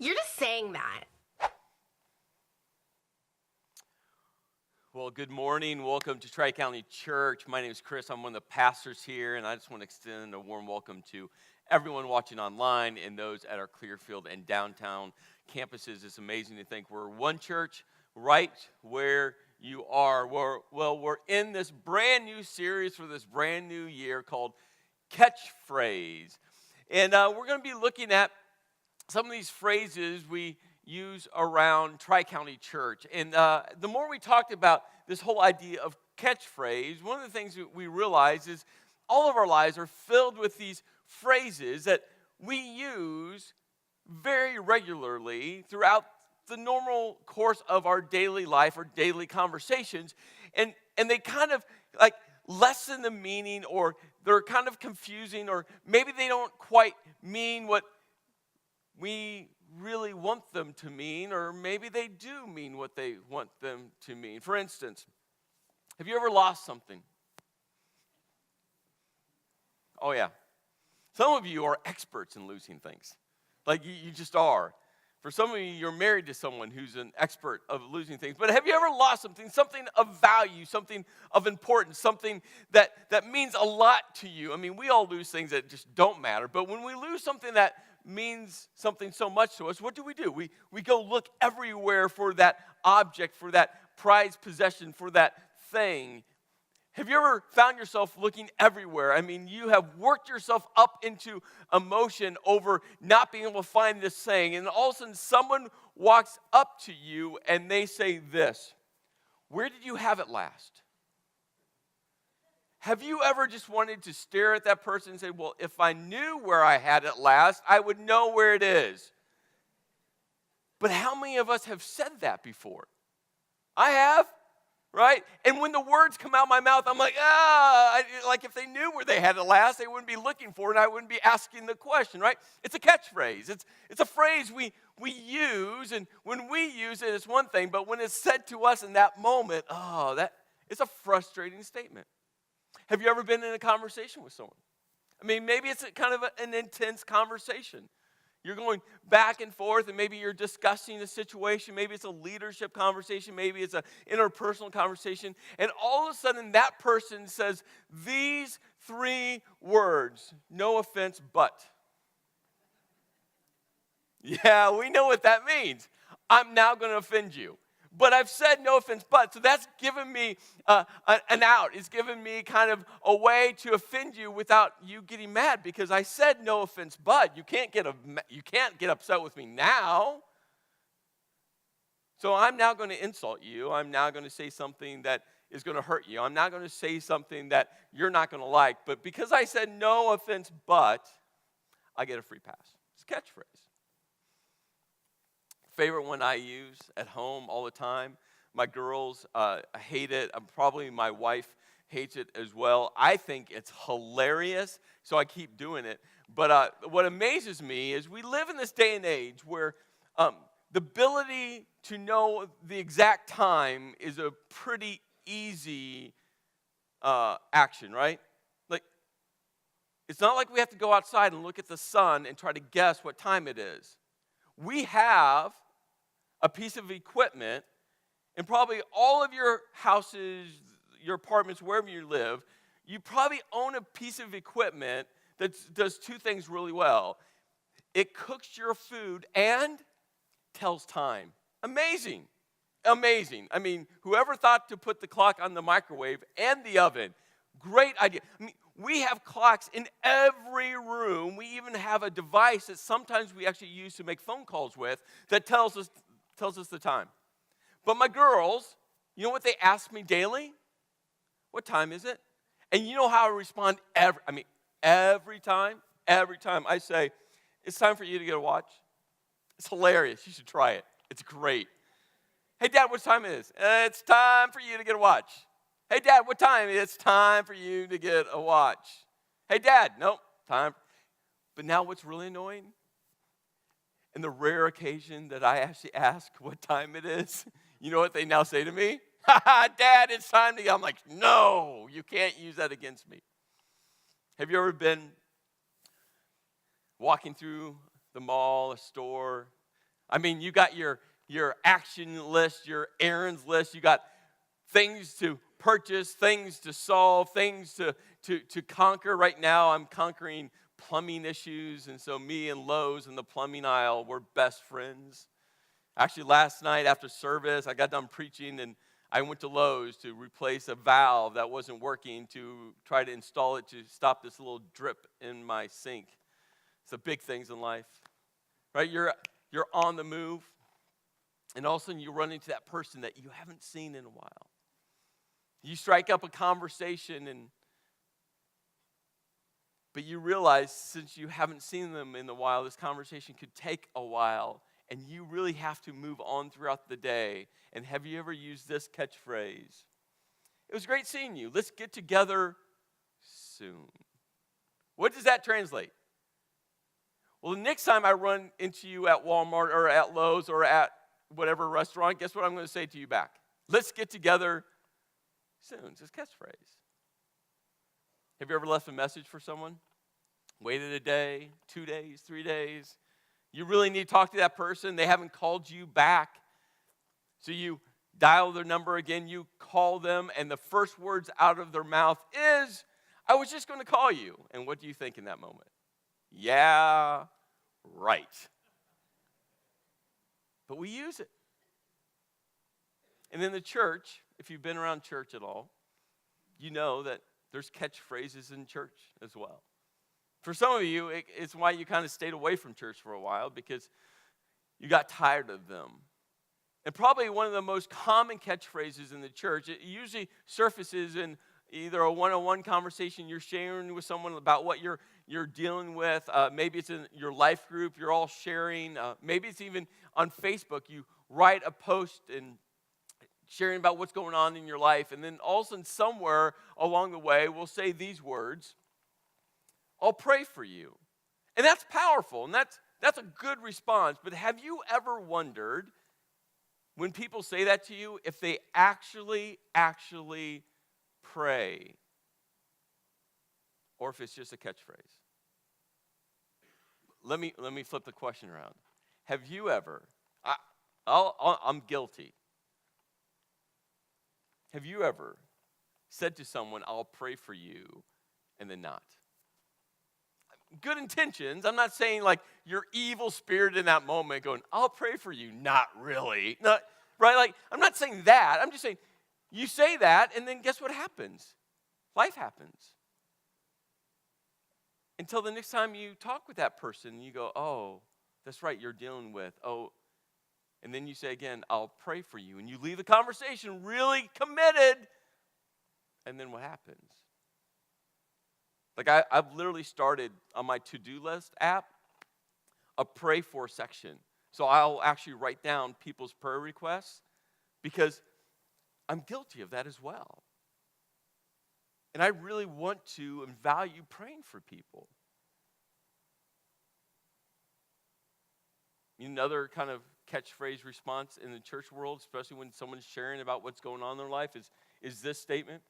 You're just saying that. Well, good morning. Welcome to Tri-County Church. My name is Chris. I'm one of the pastors here, and I just want to extend a warm welcome to everyone watching online and those at our Clearfield and downtown campuses. It's amazing to think we're one church right where you are. We're in this brand new series for this brand new year called Catchphrase. And we're going to be looking at some of these phrases we use around Tri-County Church. And the more we talked about this whole idea of catchphrase, one of the things that we realize is all of our lives are filled with these phrases that we use very regularly throughout the normal course of our daily life or daily conversations. And they kind of like lessen the meaning, or they're kind of confusing, or maybe they don't quite mean what we really want them to mean, or maybe they do mean what they want them to mean. For instance, have you ever lost something? Oh yeah. Some of you are experts in losing things. Like you just are. For some of you, you're married to someone who's an expert of losing things. But have you ever lost something of value, something of importance, something that means a lot to you? I mean, we all lose things that just don't matter. But when we lose something that means something so much to us, what do? We go look everywhere for that object, for that prized possession, for that thing. Have you ever found yourself looking everywhere? I mean, you have worked yourself up into emotion over not being able to find this thing, and all of a sudden someone walks up to you and they say this: "Where did you have it last?" Have you ever just wanted to stare at that person and say, "Well, if I knew where I had it last, I would know where it is"? But how many of us have said that before? I have. Right? And when the words come out of my mouth, I'm like, like if they knew where they had it last, they wouldn't be looking for it, and I wouldn't be asking the question, right? It's a catchphrase. It's a phrase we use, and when we use it, it's one thing, but when it's said to us in that moment, it's a frustrating statement. Have you ever been in a conversation with someone? I mean, maybe it's kind of an intense conversation. You're going back and forth, and maybe you're discussing a situation. Maybe it's a leadership conversation. Maybe it's an interpersonal conversation. And all of a sudden, that person says these three words: "No offense, but." Yeah, we know what that means. I'm now going to offend you. But I've said no offense, but. So that's given me an out. It's given me kind of a way to offend you without you getting mad, because I said no offense, but. You can't get upset with me now. So I'm now going to insult you. I'm now going to say something that is going to hurt you. I'm now going to say something that you're not going to like. But because I said no offense, but, I get a free pass. It's a catchphrase. Favorite one I use at home all the time. My girls hate it. Probably my wife hates it as well. I think it's hilarious, so I keep doing it. But what amazes me is we live in this day and age where the ability to know the exact time is a pretty easy action, right? Like, it's not like we have to go outside and look at the sun and try to guess what time it is. We have a piece of equipment, and probably all of your houses, your apartments, wherever you live, you probably own a piece of equipment that does two things really well. It cooks your food and tells time. Amazing. Amazing. I mean, whoever thought to put the clock on the microwave and the oven? Great idea. I mean, we have clocks in every room. We even have a device that sometimes we actually use to make phone calls with that tells us the time. But my girls, you know what they ask me daily? What time is it? And you know how I respond every time I say, "It's time for you to get a watch." It's hilarious. You should try it. It's great. "Hey, Dad, what time it is?" "It's time for you to get a watch." "Hey, Dad, what time?" "It's time for you to get a watch." "Hey, Dad." "Nope, time." But now what's really annoying? And the rare occasion that I actually ask what time it is, you know what they now say to me? "Dad, it's time to go." I'm like, no, you can't use that against me. Have you ever been walking through the mall, a store, I mean, you got your action list, your errands list. You got things to purchase, things to solve, things to conquer. Right now, I'm conquering plumbing issues, and so me and Lowe's in the plumbing aisle, we're best friends. Actually, last night after service, I got done preaching, and I went to Lowe's to replace a valve that wasn't working to try to install it to stop this little drip in my sink. It's the big things in life, right? You're on the move, and all of a sudden you run into that person that you haven't seen in a while. You strike up a conversation, but you realize since you haven't seen them in a while, this conversation could take a while, and you really have to move on throughout the day. And have you ever used this catchphrase? It was great seeing you. Let's get together soon. What does that translate? Well, the next time I run into you at Walmart or at Lowe's or at whatever restaurant, guess what I'm going to say to you back? Let's get together soon. It's a catchphrase. Have you ever left a message for someone? Waited a day, 2 days, 3 days. You really need to talk to that person. They haven't called you back. So you dial their number again, you call them, and the first words out of their mouth is, I was just going to call you. And what do you think in that moment? Yeah, right. But we use it. And in the church, if you've been around church at all, you know that there's catchphrases in church as well. For some of you, it's why you kind of stayed away from church for a while, because you got tired of them. And probably one of the most common catchphrases in the church, it usually surfaces in either a one-on-one conversation you're sharing with someone about what you're dealing with. Maybe it's in your life group you're all sharing. Maybe it's even on Facebook. You write a post and sharing about what's going on in your life. And then all of a sudden, somewhere along the way, we'll say these words, I'll pray for you. And that's powerful, and that's a good response. But have you ever wondered, when people say that to you, if they actually pray, or if it's just a catchphrase? Let me flip the question around. Have you ever, I'm guilty. Have you ever said to someone, I'll pray for you, and then not? Good intentions. I'm not saying like you're evil spirit in that moment going, I'll pray for you. Not really. Not, right? Like, I'm not saying that. I'm just saying you say that, and then guess what happens? Life happens. Until the next time you talk with that person, you go, oh, that's right, you're dealing with, and then you say again, I'll pray for you. And you leave the conversation really committed. And then what happens? Like I've literally started on my to-do list app a pray for section. So I'll actually write down people's prayer requests because I'm guilty of that as well. And I really want to and value praying for people. Another kind of catchphrase response in the church world, especially when someone's sharing about what's going on in their life, is this statement.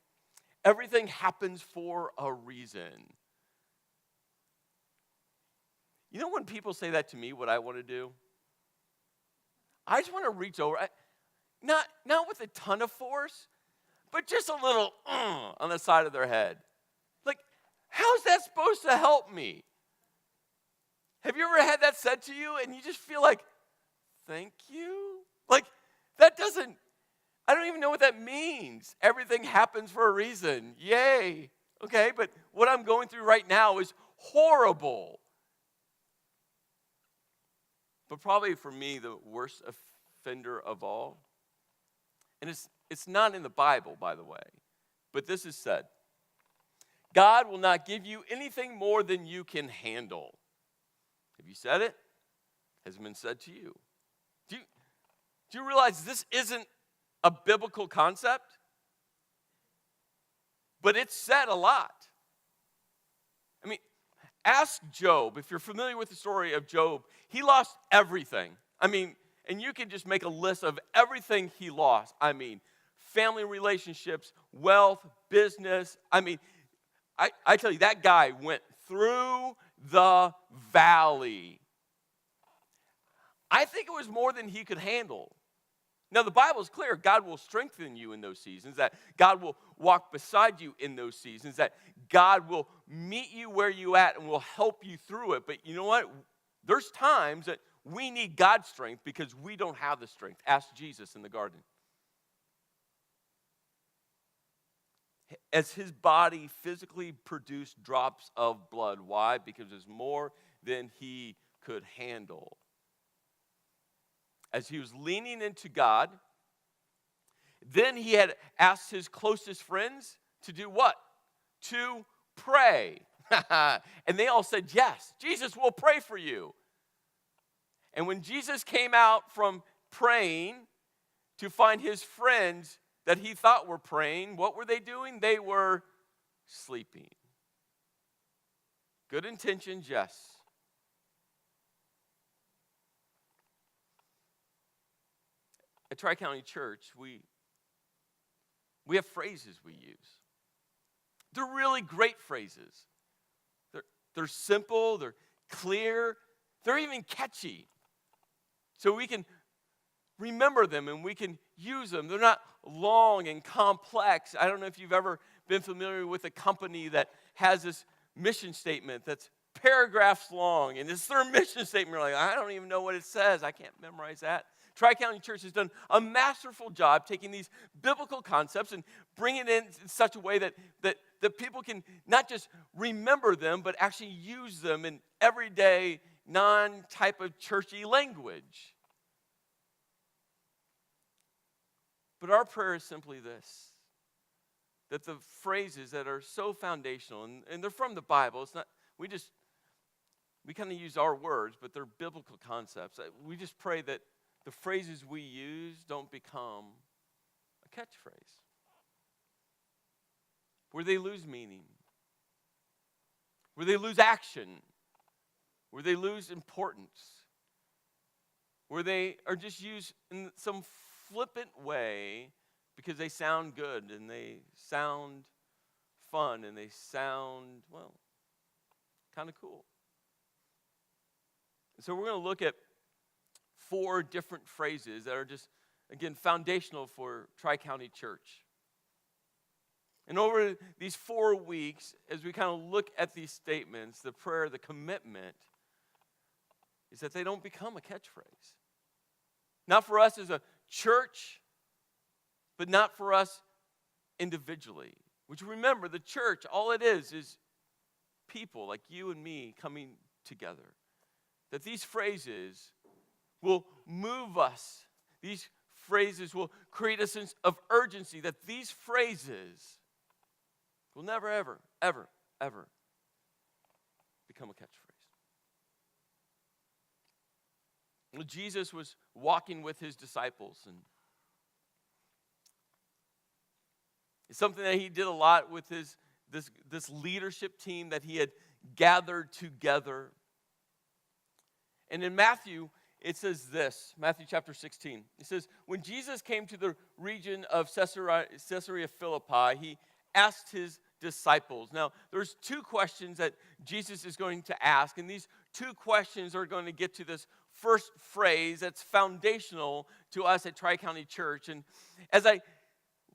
Everything happens for a reason. You know when people say that to me, what I want to do? I just want to reach over, not with a ton of force, but just a little on the side of their head. Like, how's that supposed to help me? Have you ever had that said to you and you just feel like, thank you? Like, I don't even know what that means. Everything happens for a reason. Yay. Okay, but what I'm going through right now is horrible. But probably for me, the worst offender of all, and it's not in the Bible, by the way, but this is said, God will not give you anything more than you can handle. Have you said it? Has it been said to you? Do you realize this isn't a biblical concept? But it's said a lot. I mean, ask Job. If you're familiar with the story of Job, he lost everything. I mean, and you can just make a list of everything he lost. I mean, family relationships, wealth, business. I mean, I tell you, that guy went through the valley. I think it was more than he could handle. Now, the Bible is clear. God will strengthen you in those seasons, that God will walk beside you in those seasons, that God will meet you where you at and will help you through it. But you know what? There's times that we need God's strength because we don't have the strength. Ask Jesus in the garden. As his body physically produced drops of blood. Why? Because it's more than he could handle. As he was leaning into God, then he had asked his closest friends to do what? To pray. And they all said, yes, Jesus will pray for you. And when Jesus came out from praying to find his friends that he thought were praying, what were they doing? They were sleeping. Good intentions, yes. At Tri-County Church, we have phrases we use. They're really great phrases. They're simple, they're clear, they're even catchy. So we can remember them and we can use them. They're not long and complex. I don't know if you've ever been familiar with a company that has this mission statement that's paragraphs long, and it's their mission statement. You're like, I don't even know what it says. I can't memorize that. Tri-County Church has done a masterful job taking these biblical concepts and bringing it in such a way that people can not just remember them, but actually use them in everyday, non-type of churchy language. But our prayer is simply this, that the phrases that are so foundational, and they're from the Bible, it's not, we kind of use our words, but they're biblical concepts. We just pray that the phrases we use don't become a catchphrase, where they lose meaning, where they lose action, where they lose importance, where they are just used in some flippant way because they sound good and they sound fun and they sound, well, kind of cool. And so we're going to look at 4 different phrases that are just, again, foundational for Tri-County Church. And over these 4 weeks, as we kind of look at these statements, the prayer, the commitment, is that they don't become a catchphrase. Not for us as a church, but not for us individually. Which, remember, the church, all it is people like you and me coming together. That these phrases will move us. These phrases will create a sense of urgency, that these phrases will never, ever, ever, ever become a catchphrase. Well, Jesus was walking with his disciples, and it's something that he did a lot with this leadership team that he had gathered together. And in Matthew, it says this, Matthew chapter 16. It says, when Jesus came to the region of Caesarea Philippi, he asked his disciples. Now, there's 2 questions that Jesus is going to ask, and these 2 questions are going to get to this first phrase that's foundational to us at Tri-County Church. And as I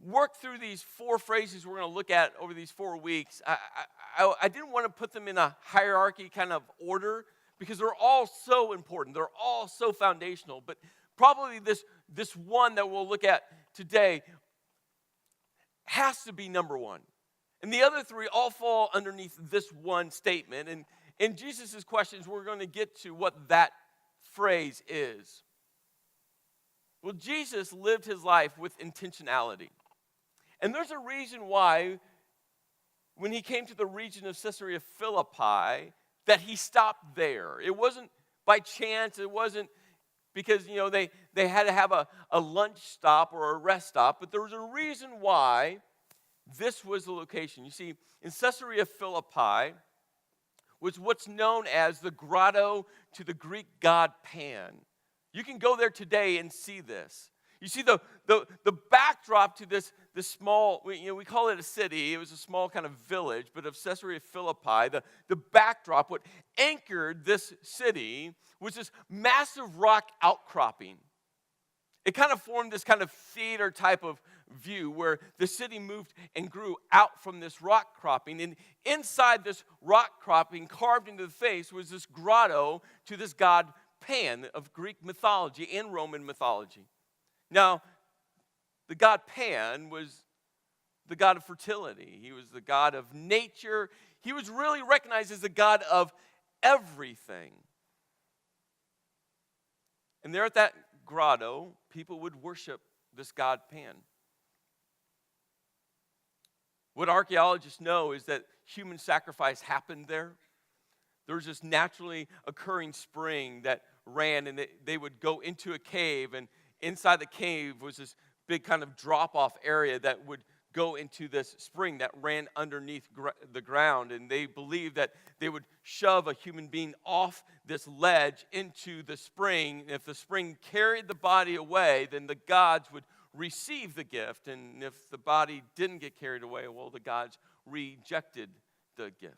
work through these 4 phrases we're going to look at over these 4 weeks, I didn't want to put them in a hierarchy kind of order, because they're all so important. They're all so foundational. But probably this one that we'll look at today has to be number 1. And the other 3 all fall underneath this one statement. And in Jesus' questions, we're going to get to what that phrase is. Well, Jesus lived his life with intentionality. And there's a reason why, when he came to the region of Caesarea Philippi, that he stopped there. It wasn't by chance. It wasn't because, they had to have a lunch stop or a rest stop. But there was a reason why this was the location. You see, in Caesarea Philippi was what's known as the grotto to the Greek god Pan. You can go there today and see this. You see the backdrop to this small, we call it a city. It was a small kind of village, but of Caesarea Philippi, the backdrop, what anchored this city was this massive rock outcropping. It kind of formed this kind of theater type of view where the city moved and grew out from this rock cropping. And inside this rock cropping, carved into the face, was this grotto to this god Pan of Greek mythology and Roman mythology. Now, the god Pan was the god of fertility. He was the god of nature. He was really recognized as the god of everything. And there at that grotto, people would worship this god Pan. What archaeologists know is that human sacrifice happened there. There was this naturally occurring spring that ran, and they would go into a cave, and inside the cave was this big kind of drop-off area that would go into this spring that ran underneath the ground, and they believed that they would shove a human being off this ledge into the spring. If the spring carried the body away, then the gods would receive the gift, and if the body didn't get carried away, well, the gods rejected the gift.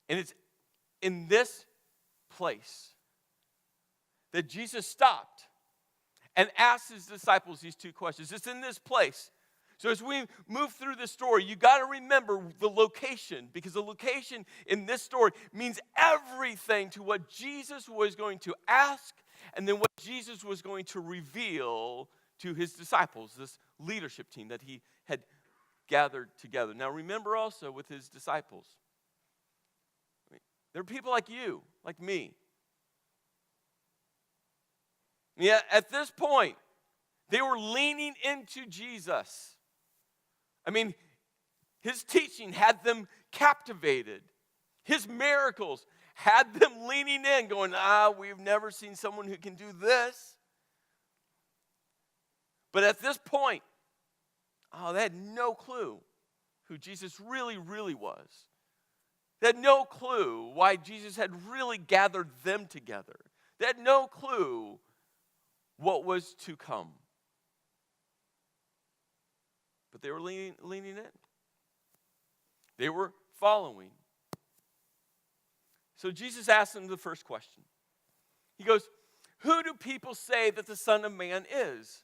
And it's in this place that Jesus stopped and asked his disciples these two questions. It's in this place. So as we move through this story, you got to remember the location, because the location in this story means everything to what Jesus was going to ask and then what Jesus was going to reveal to his disciples, this leadership team that he had gathered together. Now remember also with his disciples, there are people like you, like me. Yeah, at this point, they were leaning into Jesus. I mean, his teaching had them captivated. His miracles had them leaning in, going, we've never seen someone who can do this. But at this point, they had no clue who Jesus really, really was. They had no clue why Jesus had really gathered them together. They had no clue what was to come. But they were leaning in. They were following. So Jesus asked them the first question. He goes, "Who do people say that the Son of Man is?"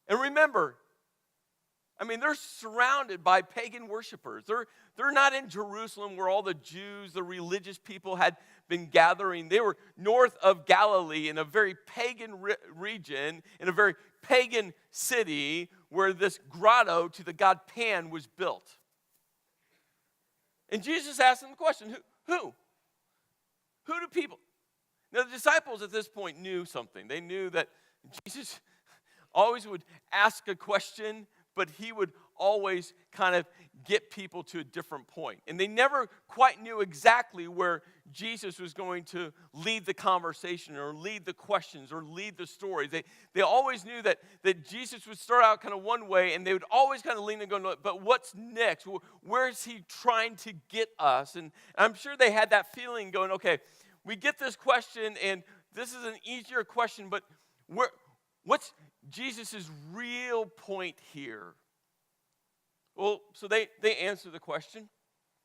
And remember, they're surrounded by pagan worshipers. They're not in Jerusalem where all the Jews, the religious people had been gathering. They were north of Galilee in a very pagan region, in a very pagan city where this grotto to the god Pan was built. And Jesus asked them the question, who? Who do people? Now the disciples at this point knew something. They knew that Jesus always would ask a question, but he would always kind of get people to a different point. And they never quite knew exactly where Jesus was going to lead the conversation or lead the questions or lead the story. They always knew that Jesus would start out kind of one way, and they would always kind of lean and go, but what's next? Where is he trying to get us? And I'm sure they had that feeling going, okay, we get this question, and this is an easier question, but what's Jesus' real point here? Well, so they answer the question.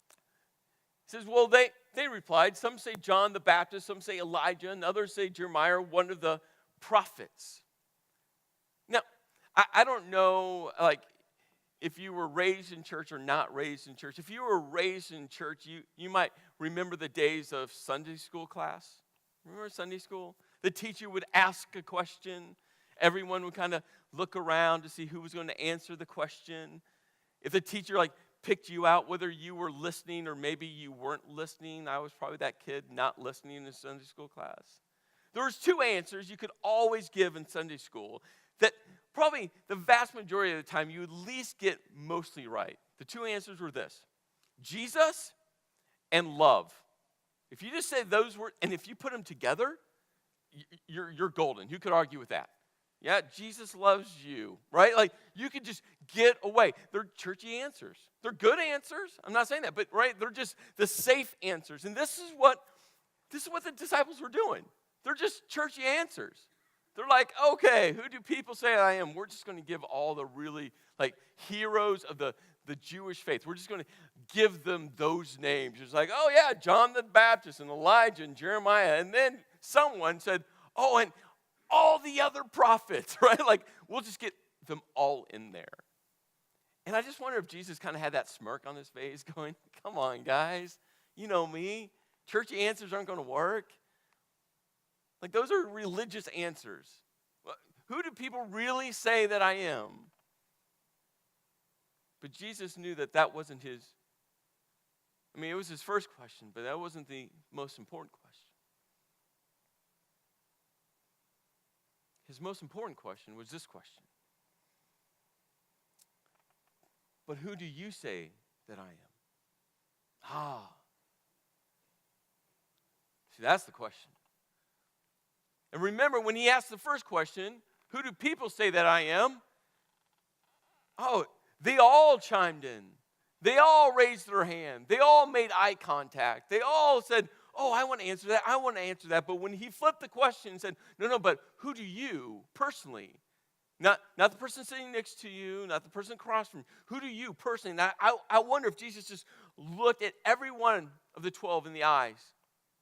He says, well, they replied. Some say John the Baptist, some say Elijah, and others say Jeremiah, one of the prophets. Now, I don't know, if you were raised in church or not raised in church. If you were raised in church, you might remember the days of Sunday school class. Remember Sunday school? The teacher would ask a question. Everyone would kind of look around to see who was going to answer the question. If the teacher picked you out, whether you were listening or maybe you weren't listening, I was probably that kid not listening in Sunday school class. There was two answers you could always give in Sunday school that probably the vast majority of the time you would at least get mostly right. The two answers were this: Jesus and love. If you just say those words, and if you put them together, you're golden. Who could argue with that? Yeah, Jesus loves you, right? You could just get away. They're churchy answers. They're good answers. I'm not saying that, but right, they're just the safe answers. And this is what the disciples were doing. They're just churchy answers. They're like, okay, who do people say I am? We're just going to give all the really heroes of the Jewish faith. We're just going to give them those names. It's like, oh yeah, John the Baptist and Elijah and Jeremiah. And then someone said, oh, and all the other prophets, right? Like, we'll just get them all in there. And I just wonder if Jesus kind of had that smirk on his face going, come on, guys. You know me. Churchy answers aren't going to work. Like, those are religious answers. Who do people really say that I am? But Jesus knew that that wasn't his. I mean, it was his first question, but that wasn't the most important question. His most important question was this question. But who do you say that I am? See, that's the question. And remember, when he asked the first question, who do people say that I am? Oh, they all chimed in. They all raised their hand. They all made eye contact. They all said, oh, I want to answer that. I want to answer that. But when he flipped the question and said, no, but who do you personally? Not the person sitting next to you, not the person across from you. Who do you personally? Now, I wonder if Jesus just looked at every one of the 12 in the eyes.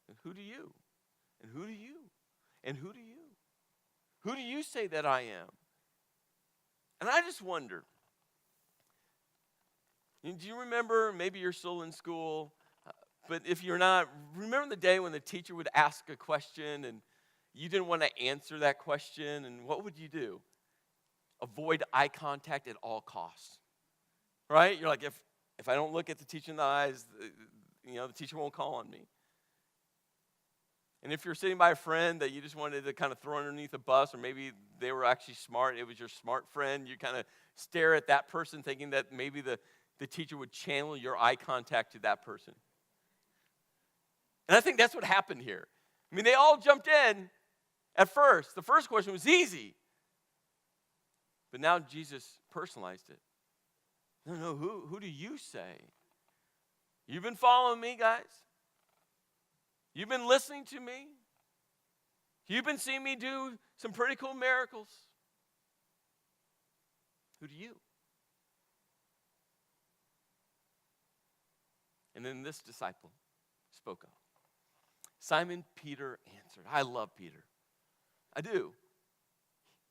And who do you? And who do you? And who do you? Who do you say that I am? And I just wonder, do you remember, maybe you're still in school, but if you're not, remember the day when the teacher would ask a question and you didn't want to answer that question, and what would you do? Avoid eye contact at all costs, right? You're like, if I don't look at the teacher in the eyes, the teacher won't call on me. And if you're sitting by a friend that you just wanted to kind of throw underneath a bus, or maybe they were actually smart, it was your smart friend, you kind of stare at that person thinking that maybe the teacher would channel your eye contact to that person. And I think that's what happened here. I mean, they all jumped in at first. The first question was easy. But now Jesus personalized it. No, who do you say? You've been following me, guys? You've been listening to me? You've been seeing me do some pretty cool miracles? Who do you? And then this disciple spoke up. Simon Peter answered. I love Peter. I do.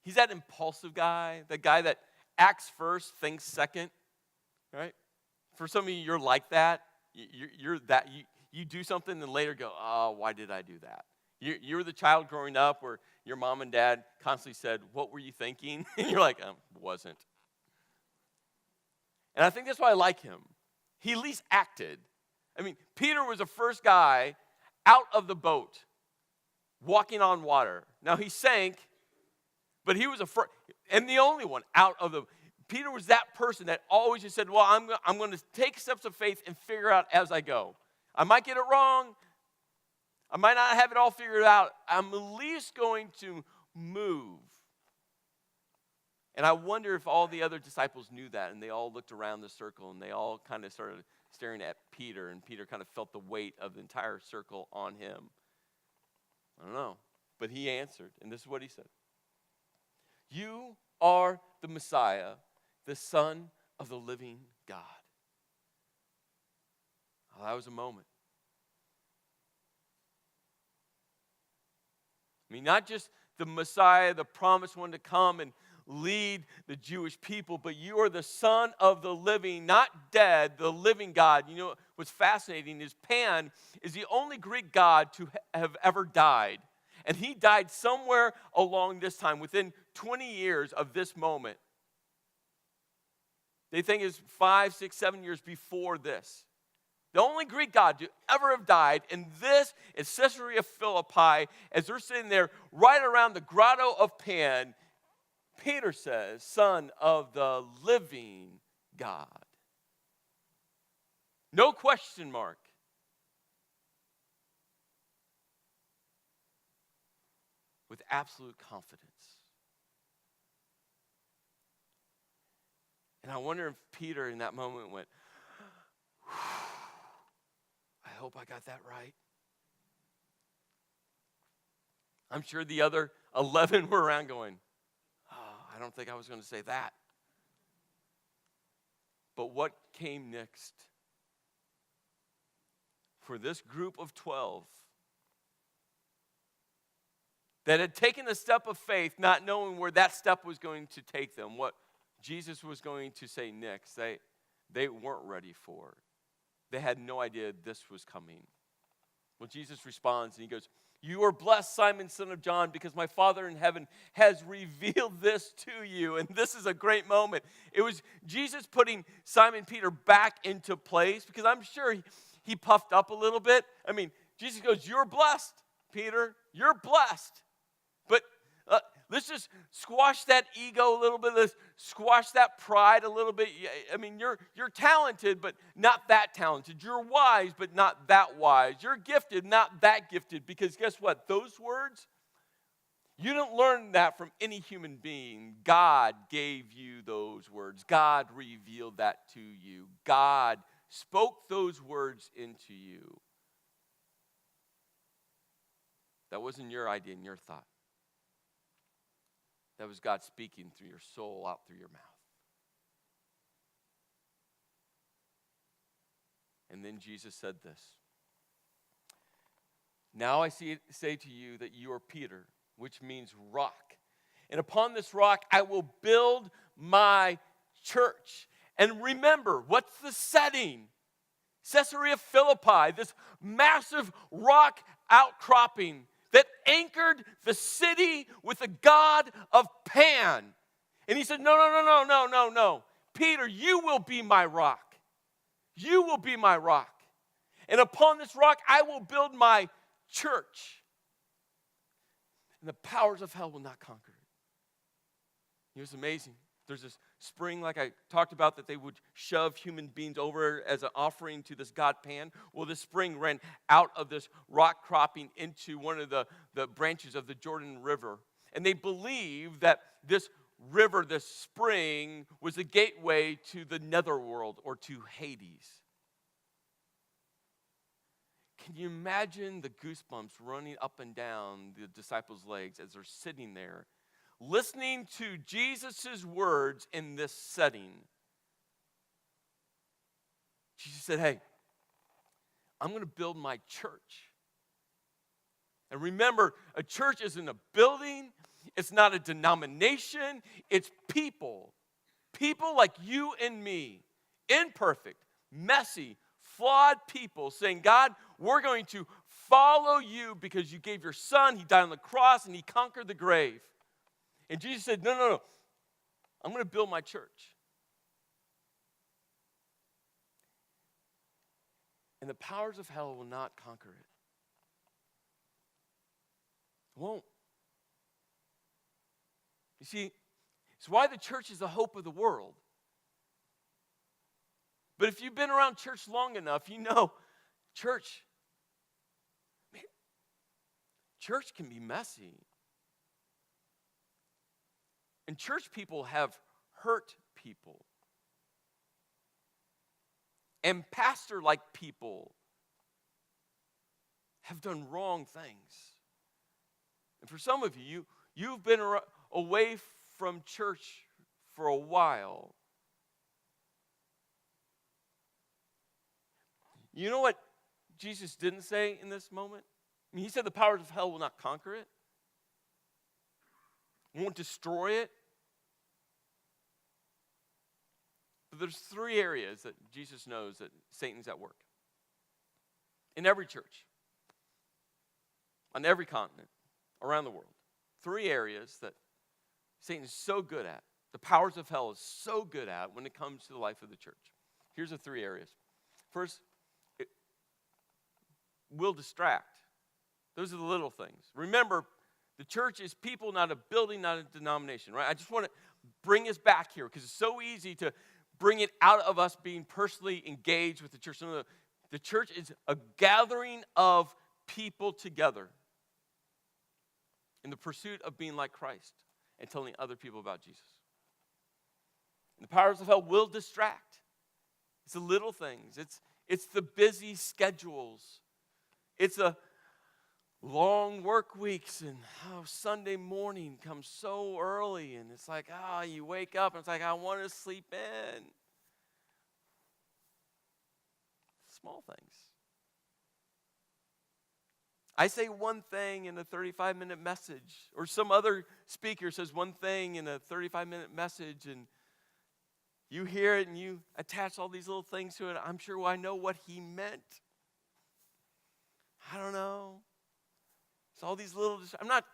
He's that impulsive guy, the guy that acts first, thinks second, right? For some of you, you're like that. You're that. You do something and later go, oh, why did I do that? You're the child growing up where your mom and dad constantly said, what were you thinking? And you're like, wasn't. And I think that's why I like him. He at least acted. I mean, Peter was the first guy out of the boat, walking on water. Now, he sank, but he was and the only one out of the. Peter was that person that always just said, well, I'm going to take steps of faith and figure out as I go. I might get it wrong. I might not have it all figured out. I'm at least going to move. And I wonder if all the other disciples knew that, and they all looked around the circle, and they all kind of started staring at Peter, and Peter kind of felt the weight of the entire circle on him. I don't know, but he answered, and this is what he said. You are the Messiah, the Son of the living God. Oh, that was a moment. I mean, not just the Messiah, the promised one to come and lead the Jewish people, but you are the Son of the living, not dead, the living God. You know what's fascinating is Pan is the only Greek god to have ever died. And he died somewhere along this time, within 20 years of this moment. They think it's 5, 6, 7 years before this. The only Greek god to ever have died, and this is Caesarea Philippi, as they're sitting there right around the grotto of Pan. Peter says, Son of the living God. No question mark. With absolute confidence. And I wonder if Peter in that moment went, I hope I got that right. I'm sure the other 11 were around going, I don't think I was going to say that. But what came next for this group of 12 that had taken a step of faith, not knowing where that step was going to take them, what Jesus was going to say next, they weren't ready for. They had no idea this was coming. Well, Jesus responds and he goes, "You are blessed, Simon, son of John, because my Father in heaven has revealed this to you." And this is a great moment. It was Jesus putting Simon Peter back into place, because I'm sure he puffed up a little bit. I mean, Jesus goes, "You're blessed, Peter. You're blessed." But let's just squash that ego a little bit. Let's squash that pride a little bit. I mean, you're talented, but not that talented. You're wise, but not that wise. You're gifted, not that gifted. Because guess what? Those words, you don't learn that from any human being. God gave you those words. God revealed that to you. God spoke those words into you. That wasn't your idea and your thought. That was God speaking through your soul, out through your mouth. And then Jesus said this. "Now I say to you that you are Peter," which means rock. "And upon this rock I will build my church." And remember, what's the setting? Caesarea Philippi, this massive rock outcropping that anchored the city with the god of Pan. And he said, no. Peter, you will be my rock. You will be my rock. And upon this rock, I will build my church. And the powers of hell will not conquer it. It was amazing. There's this spring, like I talked about, that they would shove human beings over as an offering to this god Pan. Well, this spring ran out of this rock cropping into one of the branches of the Jordan River. And they believed that this river, this spring, was the gateway to the netherworld or to Hades. Can you imagine the goosebumps running up and down the disciples' legs as they're sitting there, listening to Jesus' words in this setting? Jesus said, "Hey, I'm going to build my church." And remember, a church isn't a building. It's not a denomination. It's people. People like you and me. Imperfect, messy, flawed people saying, "God, we're going to follow you because you gave your son. He died on the cross and he conquered the grave." And Jesus said, no. I'm going to build my church. And the powers of hell will not conquer it. It won't. You see, it's why the church is the hope of the world. But if you've been around church long enough, you know, church can be messy. And church people have hurt people. And pastor-like people have done wrong things. And for some of you, you've been away from church for a while. You know what Jesus didn't say in this moment? I mean, he said the powers of hell will not conquer it. Won't destroy it. But there's three areas that Jesus knows that Satan's at work. In every church, on every continent, around the world. Three areas that Satan is so good at, the powers of hell is so good at when it comes to the life of the church. Here's the three areas. First, it will distract. Those are the little things. Remember, the church is people, not a building, not a denomination, right? I just want to bring us back here because it's so easy to bring it out of us being personally engaged with the church. No, the church is a gathering of people together in the pursuit of being like Christ and telling other people about Jesus. And the powers of hell will distract. It's the little things. It's the busy schedules. It's a long work weeks, and Sunday morning comes so early, and it's like, you wake up, and it's like, I want to sleep in. Small things. I say one thing in a 35-minute message, or some other speaker says one thing in a 35-minute message, and you hear it and you attach all these little things to it. I'm sure I know what he meant. I don't know. It's all these little, I'm not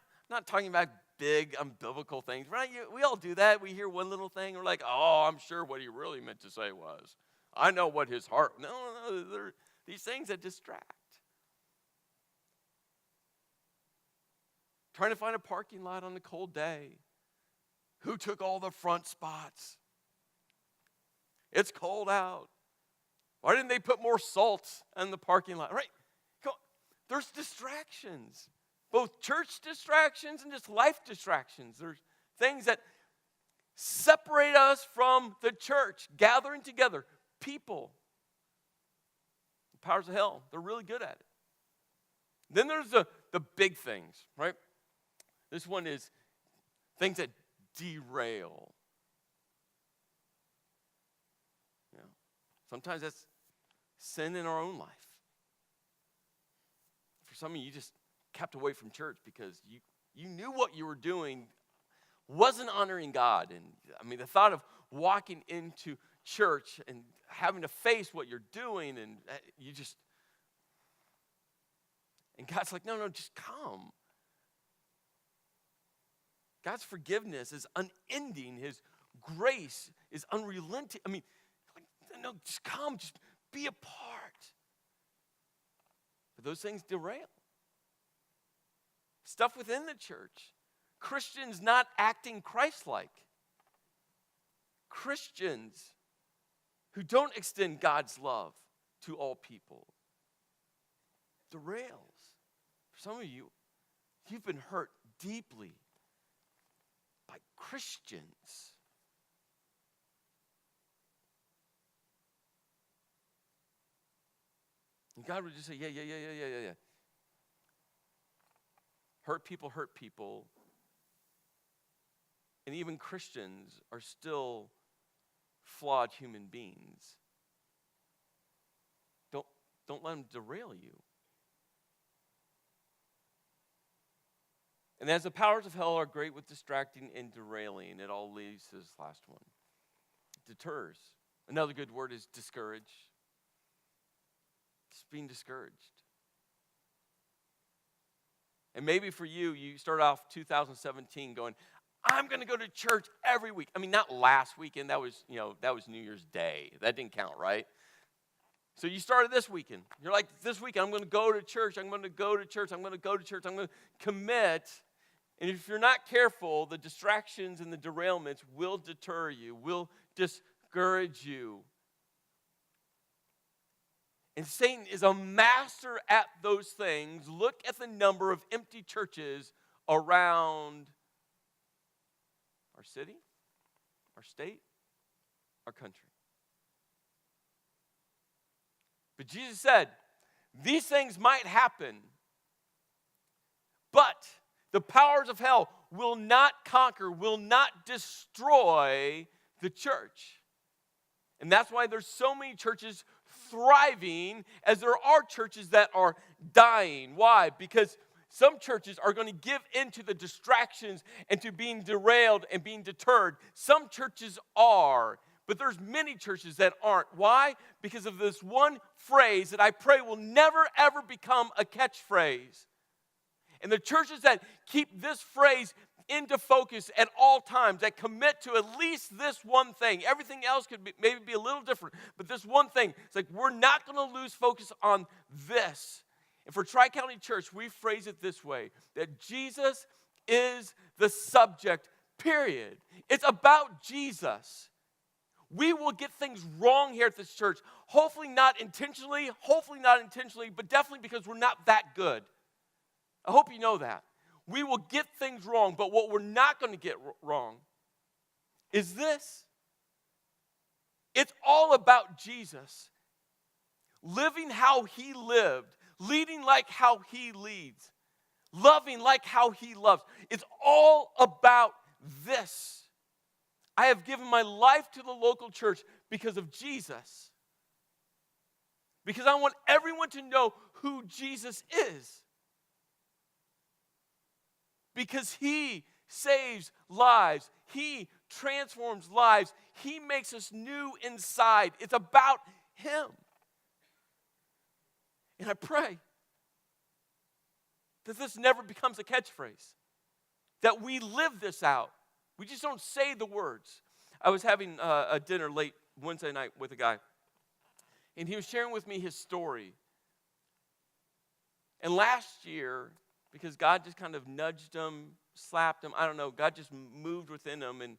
talking about big unbiblical things, right? We all do that. We hear one little thing, and we're like, oh, I'm sure what he really meant to say was. I know what his heart, no, they're these things that distract. Trying to find a parking lot on a cold day. Who took all the front spots? It's cold out. Why didn't they put more salt in the parking lot? Right? There's distractions. Both church distractions and just life distractions. There's things that separate us from the church, gathering together. People. The powers of hell, they're really good at it. Then there's the big things, right? This one is things that derail. You know, sometimes that's sin in our own life. For some of you just kept away from church because you knew what you were doing wasn't honoring God. And I mean, the thought of walking into church and having to face what you're doing, and and God's like, no, just come. God's forgiveness is unending. His grace is unrelenting. I mean, no, just come, just be a part. But those things derail. Stuff within the church. Christians not acting Christ-like. Christians who don't extend God's love to all people. Derails. For some of you, you've been hurt deeply by Christians. And God would just say, yeah. Hurt people. And even Christians are still flawed human beings. Don't let them derail you. And as the powers of hell are great with distracting and derailing, it all leads to this last one. Deters. Another good word is discourage. Just being discouraged. And maybe for you, you start off 2017 going, I'm going to go to church every week. I mean, not last weekend. That was New Year's Day. That didn't count, right? So you started this weekend. You're like, this weekend, I'm going to go to church. I'm going to go to church. I'm going to go to church. I'm going to commit. And if you're not careful, the distractions and the derailments will deter you, will discourage you. And Satan is a master at those things. Look at the number of empty churches around our city, our state, our country. But Jesus said, these things might happen, but the powers of hell will not conquer, will not destroy the church. And that's why there's so many churches thriving as there are churches that are dying. Why? Because some churches are going to give into the distractions and to being derailed and being deterred. Some churches are, but there's many churches that aren't. Why? Because of this one phrase that I pray will never, ever become a catchphrase. And the churches that keep this phrase into focus at all times, that commit to at least this one thing. Everything else could maybe be a little different, but this one thing, it's like we're not going to lose focus on this. And for Tri-County Church, we phrase it this way, that Jesus is the subject, period. It's about Jesus. We will get things wrong here at this church. Hopefully not intentionally, but definitely because we're not that good. I hope you know that. We will get things wrong, but what we're not going to get wrong is this. It's all about Jesus. Living how he lived, leading like how he leads, loving like how he loves. It's all about this. I have given my life to the local church because of Jesus. Because I want everyone to know who Jesus is. because he saves lives. He transforms lives. He makes us new inside. It's about him. And I pray that this never becomes a catchphrase, that we live this out. We just don't say the words. I was having a dinner late Wednesday night with a guy, and he was sharing with me his story. And last year, because God just kind of nudged him, slapped him, I don't know, God just moved within him, and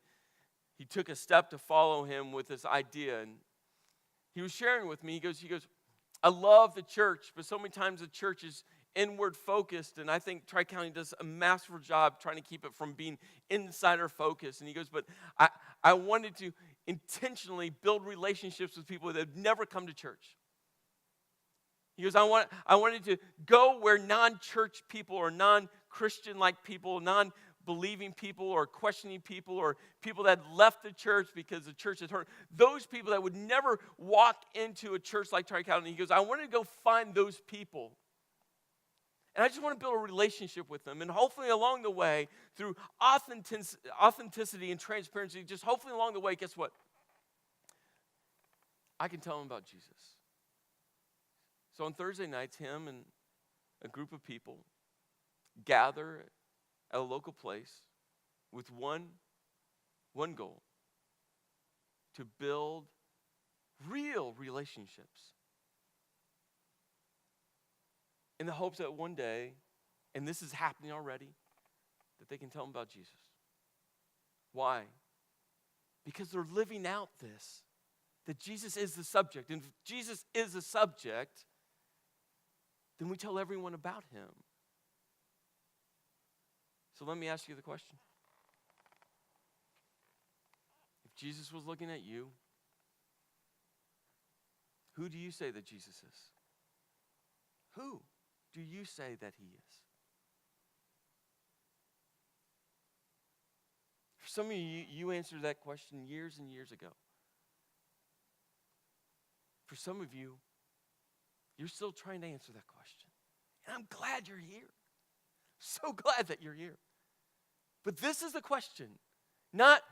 he took a step to follow him with this idea. And he was sharing with me, he goes, I love the church, but so many times the church is inward focused, and I think Tri-County does a masterful job trying to keep it from being insider focused. And he goes, but I wanted to intentionally build relationships with people that have never come to church. He goes, I wanted to go where non-church people or non-Christian-like people, non-believing people or questioning people or people that left the church because the church had hurt, those people that would never walk into a church like Tri-County. He goes, I wanted to go find those people. And I just want to build a relationship with them. And hopefully along the way, through authenticity and transparency, just hopefully along the way, guess what? I can tell them about Jesus. So on Thursday nights, him and a group of people gather at a local place with one goal: to build real relationships, in the hopes that one day, and this is happening already, that they can tell them about Jesus. Why? Because they're living out this, that Jesus is the subject. And if Jesus is the subject, then we tell everyone about him. So let me ask you the question. If Jesus was looking at you, who do you say that Jesus is? Who do you say that he is? For some of you, you answered that question years and years ago. For some of you, you're still trying to answer that question. And I'm glad you're here. So glad that you're here. But this is the question. Not,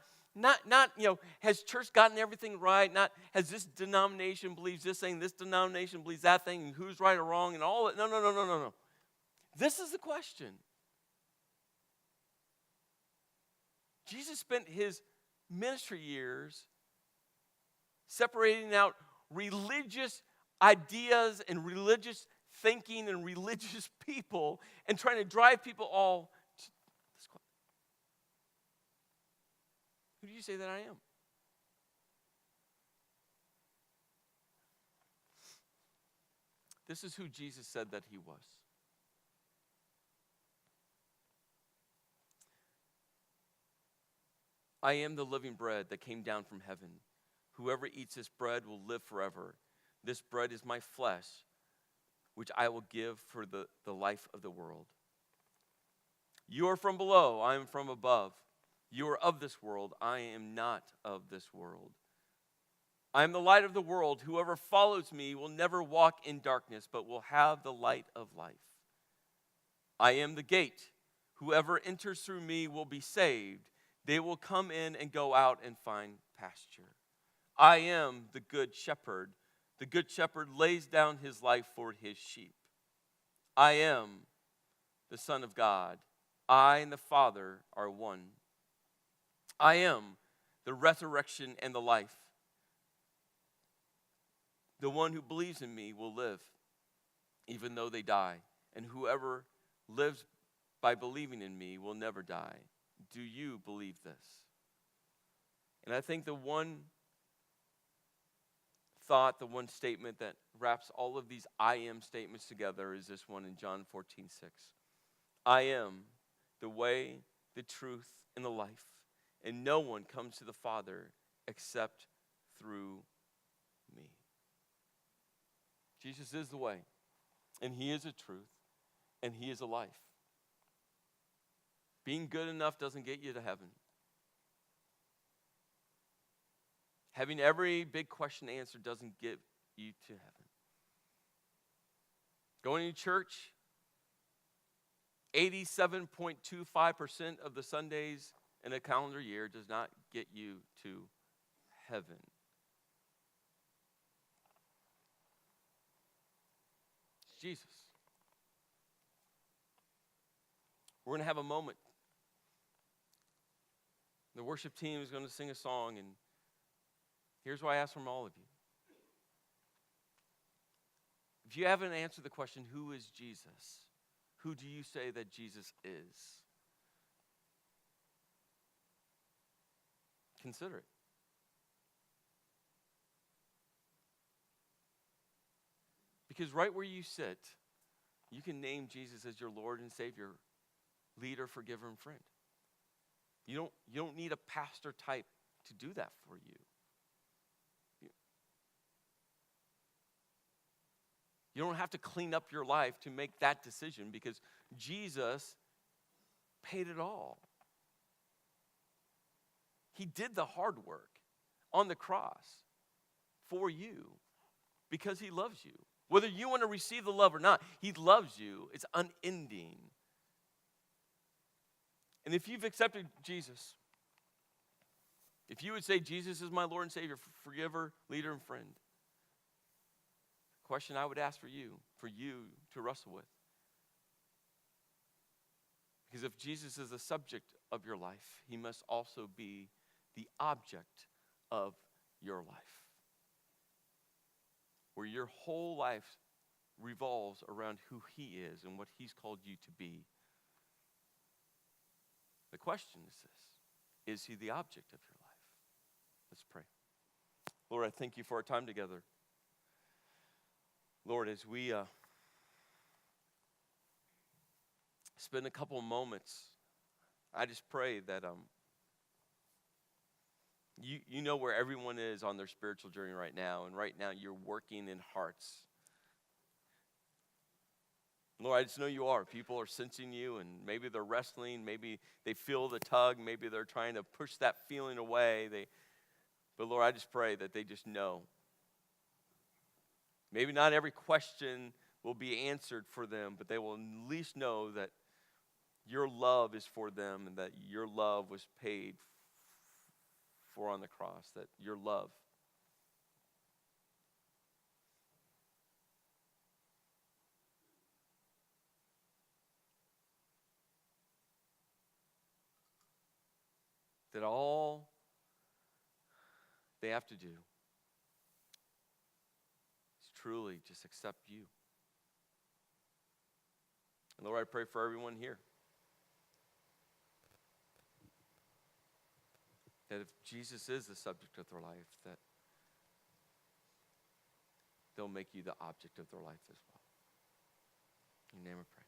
has church gotten everything right? Not, has this denomination believes this thing, this denomination believes that thing, and who's right or wrong, and all that. No. This is the question. Jesus spent his ministry years separating out religious ideas and religious thinking and religious people and trying to drive people all to this question. Who do you say that I am? This is who Jesus said that he was. I am the living bread that came down from heaven. Whoever eats this bread will live forever. This bread is my flesh, which I will give for the life of the world. You are from below, I am from above. You are of this world, I am not of this world. I am the light of the world. Whoever follows me will never walk in darkness, but will have the light of life. I am the gate. Whoever enters through me will be saved. They will come in and go out and find pasture. I am the good shepherd. The good shepherd lays down his life for his sheep. I am the Son of God. I and the Father are one. I am the resurrection and the life. The one who believes in me will live, even though they die. And whoever lives by believing in me will never die. Do you believe this? And I think the one thought, the one statement that wraps all of these I am statements together is this one in John 14:6. I am the way, the truth, and the life, and no one comes to the Father except through me. Jesus is the way, and he is a truth, and he is a life. Being good enough doesn't get you to heaven. Having every big question answered doesn't get you to heaven. Going to church 87.25% of the Sundays in a calendar year does not get you to heaven. It's Jesus. We're going to have a moment. The worship team is going to sing a song, and here's what I ask from all of you. If you haven't answered the question, who is Jesus? Who do you say that Jesus is? Consider it. Because right where you sit, you can name Jesus as your Lord and Savior, leader, forgiver, and friend. You don't need a pastor type to do that for you. You don't have to clean up your life to make that decision because Jesus paid it all. He did the hard work on the cross for you because he loves you. Whether you want to receive the love or not, he loves you. It's unending. And if you've accepted Jesus, if you would say, Jesus is my Lord and Savior, forgiver, leader, and friend, the question I would ask for you to wrestle with. Because if Jesus is the subject of your life, he must also be the object of your life. Where your whole life revolves around who he is and what he's called you to be. The question is this: is he the object of your life? Let's pray. Lord, I thank you for our time together. Lord, as we spend a couple of moments, I just pray that you know where everyone is on their spiritual journey right now, and right now you're working in hearts. Lord, I just know you are. People are sensing you, and maybe they're wrestling. Maybe they feel the tug. Maybe they're trying to push that feeling away. But Lord, I just pray that they just know. Maybe not every question will be answered for them, but they will at least know that your love is for them and that your love was paid for on the cross, that your love that all they have to do is truly just accept you. And Lord, I pray for everyone here that if Jesus is the subject of their life, that they'll make you the object of their life as well. In your name I pray.